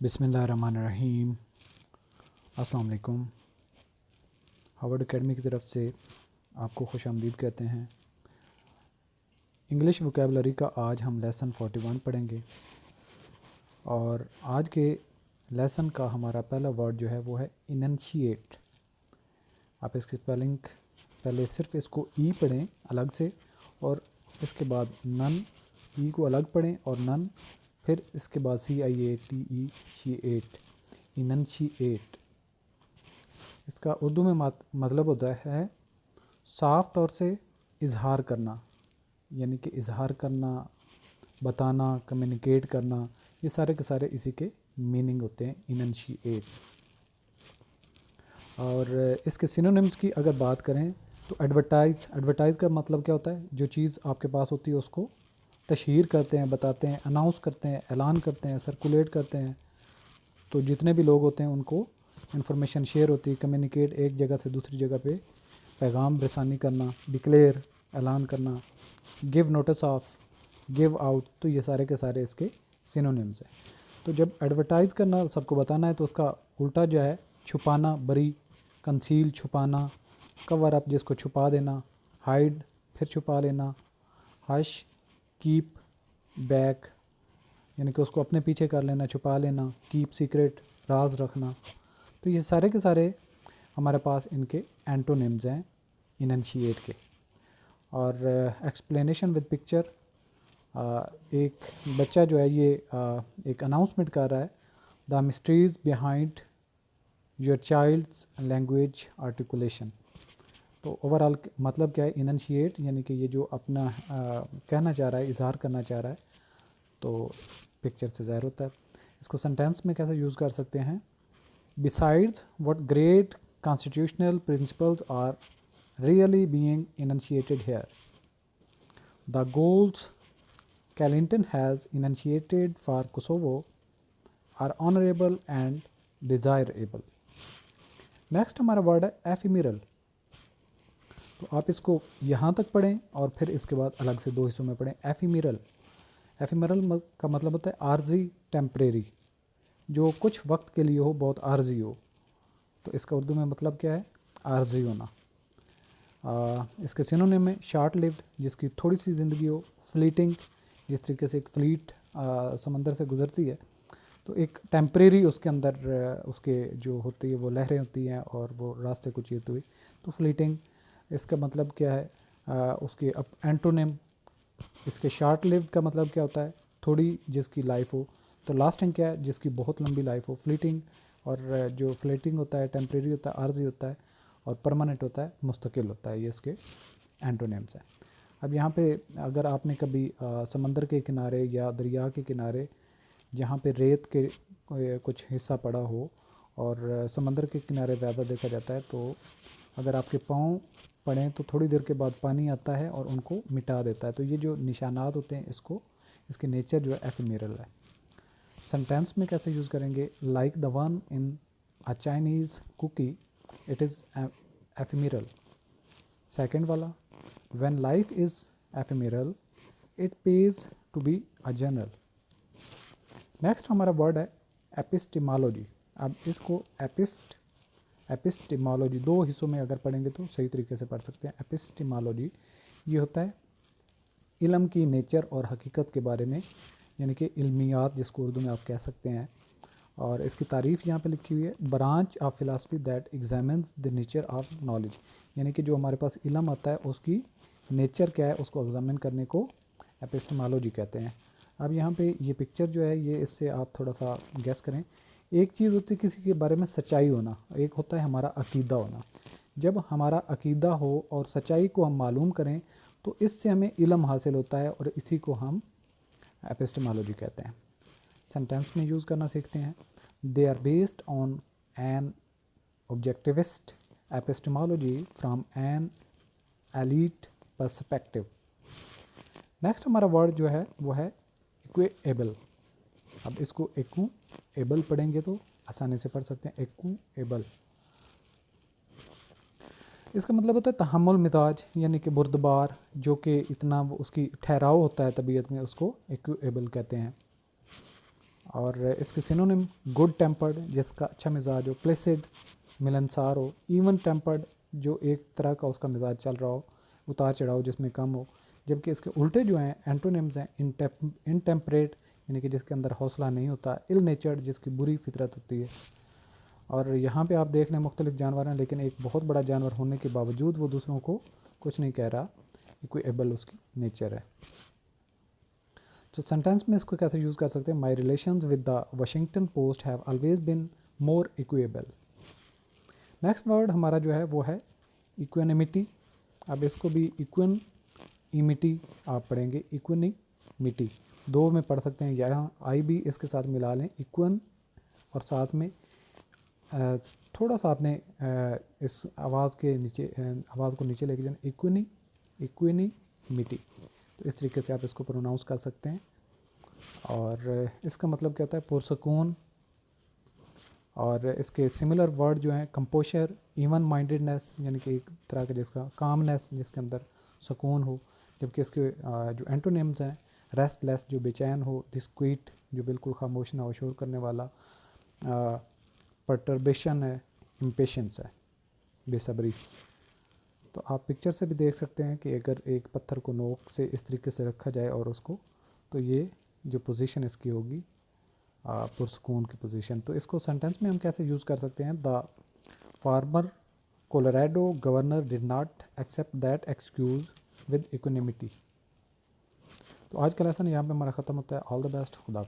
बिस्मिल्लाहिर्रहमानिर्रहीम। अस्सलाम वालेकुम। हार्वर्ड एकेडमी की तरफ से आपको खुश आमदीद कहते हैं। इंग्लिश वोकेबलरी का आज हम लेसन 41 पढ़ेंगे और आज के लेसन का हमारा पहला वर्ड जो है वो है इनंशिएट। आप इसकी स्पेलिंग पहले सिर्फ इसको ई पढ़ें अलग से और इसके बाद नन, ई को अलग पढ़ें और नन, फिर इसके बाद CIATE शीएट, इनंशिएट। इसका उर्दू में मतलब होता है साफ़ तौर से इजहार करना, यानी कि इजहार करना, बताना, कम्युनिकेट करना, ये सारे के सारे इसी के मीनिंग होते हैं इनंशिएट। और इसके सिनोनिम्स की अगर बात करें तो एडवर्टाइज़ का मतलब क्या होता है? जो चीज़ आपके पास होती है उसको तशहीर करते हैं, बताते हैं, अनाउंस करते हैं, ऐलान करते हैं, सर्कुलेट करते हैं। तो जितने भी लोग होते हैं उनको इन्फॉर्मेशन शेयर होती है, कम्युनिकेट, एक जगह से दूसरी जगह पे पैगाम रसानी करना, डिक्लेयर, ऐलान करना, give notice of, give out, तो ये सारे के सारे इसके सिनोनिम्स हैं। तो जब एडवर्टाइज़ करना, सबको बताना है, तो उसका उल्टा जो है छुपाना, बरी, कंसील, छुपाना, कवर अप जिसको छुपा देना, हाइड फिर छुपा लेना, हश, कीप, बैक यानी कि उसको अपने पीछे कर लेना, छुपा लेना, कीप सीक्रेट, राज रखना। तो ये सारे के सारे हमारे पास इनके एंटोनिम्स हैं इनंशिएट के। और एक्सप्लेनेशन विद पिक्चर, एक बच्चा जो है ये एक अनाउंसमेंट कर रहा है, the mysteries behind your child's language articulation. तो ओवरऑल मतलब क्या है इनंशिएट, यानी कि ये जो अपना कहना चाह रहा है, इजहार करना चाह रहा है, तो पिक्चर से ज़ाहिर होता है। इसको सेंटेंस में कैसे यूज़ कर सकते हैं? Besides what great constitutional principles are really being enunciated here, the goals Clinton has enunciated for Kosovo are honorable and desirable. Next हमारा वर्ड है एफिमिरल। तो आप इसको यहाँ तक पढ़ें और फिर इसके बाद अलग से दो हिस्सों में पढ़ें। एफिमिरल का मतलब होता है आर्जी, टेम्परेरी, जो कुछ वक्त के लिए हो, बहुत आर्जी हो। तो इसका उर्दू में मतलब क्या है? आर्जी होना। इसके सिनोनिम में शॉर्ट लिव्ड, जिसकी थोड़ी सी ज़िंदगी हो, फ्लीटिंग, जिस तरीके से एक फ्लीट समंदर से गुज़रती है, तो एक टेम्परेरी उसके अंदर उसके जो होती है वो लहरें होती हैं और वो रास्ते को चीरती हुई, तो फ्लीटिंग। इसका मतलब क्या है? उसके अब एंटोनिम, इसके शॉर्ट लिव्ड का मतलब क्या होता है? थोड़ी जिसकी लाइफ हो। तो लास्टिंग क्या है? जिसकी बहुत लंबी लाइफ हो, फ्लीटिंग। और जो फ्लीटिंग होता है, टेम्परेरी होता है, आर्जी होता है, और परमानेंट होता है, मुस्तकिल होता है। ये इसके एंटोनिम्स हैं। अब यहाँ पे अगर आपने कभी समंदर के किनारे या दरिया के किनारे जहाँ पे रेत के कुछ हिस्सा पड़ा हो, और समंदर के किनारे ज़्यादा देखा जाता है, तो अगर आपके पाँव पड़ें तो थोड़ी देर के बाद पानी आता है और उनको मिटा देता है। तो ये जो निशानात होते हैं, इसके नेचर जो है एफिमेरल है। सेंटेंस में कैसे यूज़ करेंगे? Like the one in a Chinese cookie, it is ephemeral. Second वाला, when life is ephemeral it pays to be a journal। Next हमारा वर्ड है एपिस्टिमोलॉजी। अब इसको एपिस्टिमोलॉजी दो हिस्सों में अगर पढ़ेंगे तो सही तरीके से पढ़ सकते हैं। एपिस्टिमोलॉजी ये होता है इल्म की नेचर और हकीकत के बारे में, यानी कि इल्मियात जिसको उर्दू में आप कह सकते हैं। और इसकी तारीफ़ यहाँ पे लिखी हुई है, branch of philosophy that examines the nature of knowledge, यानी कि जो हमारे पास इल्म आता है उसकी नेचर क्या है उसको एग्जामिन करने को एपिस्टेमोलॉजी कहते हैं। अब यहाँ पे ये पिक्चर जो है, ये इससे आप थोड़ा सा गैस करें। एक चीज़ होती है किसी के बारे में सच्चाई होना, एक होता है हमारा अकीदा होना। जब हमारा अकीदा हो और सच्चाई को हम मालूम करें तो इससे हमें इल्म हासिल होता है और इसी को हम एपिस्टेमोलॉजी कहते हैं। सेंटेंस में यूज़ करना सीखते हैं। They are based on an objectivist epistemology from an elite perspective. Next हमारा वर्ड जो है वो है इक्वेएबल। अब इसको इक्वेएबल पढ़ेंगे तो आसानी से पढ़ सकते हैं। इक्वेएबल इसका मतलब होता है तहम्मुल मिजाज, यानी कि बुर्दबार, जो कि इतना उसकी ठहराव होता है तबीयत में, उसको इक्वेएबल कहते हैं। और इसके सिनोनिम गुड टेम्पर्ड, जिसका अच्छा मिजाज हो, प्लेसिड मिलनसार हो, इवन टेम्पर्ड जो एक तरह का उसका मिजाज चल रहा हो, उतार चढ़ाव जिसमें कम हो। जबकि इसके उल्टे जो हैं एंटोनिम्स हैं इनटेम्परेट यानी कि जिसके अंदर हौसला नहीं होता, इल नेचर्ड जिसकी बुरी फितरत होती है। और यहाँ पे आप देख लें मुख्तलिफ जानवर हैं, लेकिन एक बहुत बड़ा जानवर होने के बावजूद वो दूसरों को कुछ नहीं कह रहा, इक्वेबल उसकी नेचर है। तो सेंटेंस में इसको कैसे यूज़ कर सकते हैं, my relations with the Washington Post have always been more equable. Next word हमारा जो है वो है इक्वेनिमिटी। अब इसको भी इक्वेनिमिटी आप पढ़ेंगे, इक्वेनिमिटी दो में पढ़ सकते हैं, यहाँ आई भी इसके साथ मिला लें, इक्वन और साथ में थोड़ा सा आपने इस आवाज़ के नीचे आवाज़ को नीचे लेके जाना, इक्वेनिमिटी। तो इस तरीके से आप इसको प्रोनाउंस कर सकते हैं। और इसका मतलब क्या होता है, पुरसकून। और इसके सिमिलर वर्ड जो हैं कंपोशर, इवन माइंडेडनेस यानी कि एक तरह का जिसका कामनेस जिसके अंदर सुकून हो। जबकि इसके जो एंटोनिम्स हैं, रेस्टलेस जो बेचैन हो, डिस्क्वीट जो बिल्कुल खामोश ना हो, शोर करने वाला, परटर्बेशन है, इम्पेशंस है, बेसब्री। तो आप पिक्चर से भी देख सकते हैं कि अगर एक पत्थर को नोक से इस तरीके से रखा जाए और उसको, तो ये जो पोजीशन इसकी होगी पुरसकून की पोजीशन। तो इसको सेंटेंस में हम कैसे यूज़ कर सकते हैं, the former Colorado governor did not accept that excuse with equanimity. तो आज का लेसन यहाँ पे हमारा ख़त्म होता है। ऑल द बेस्ट, खुदा।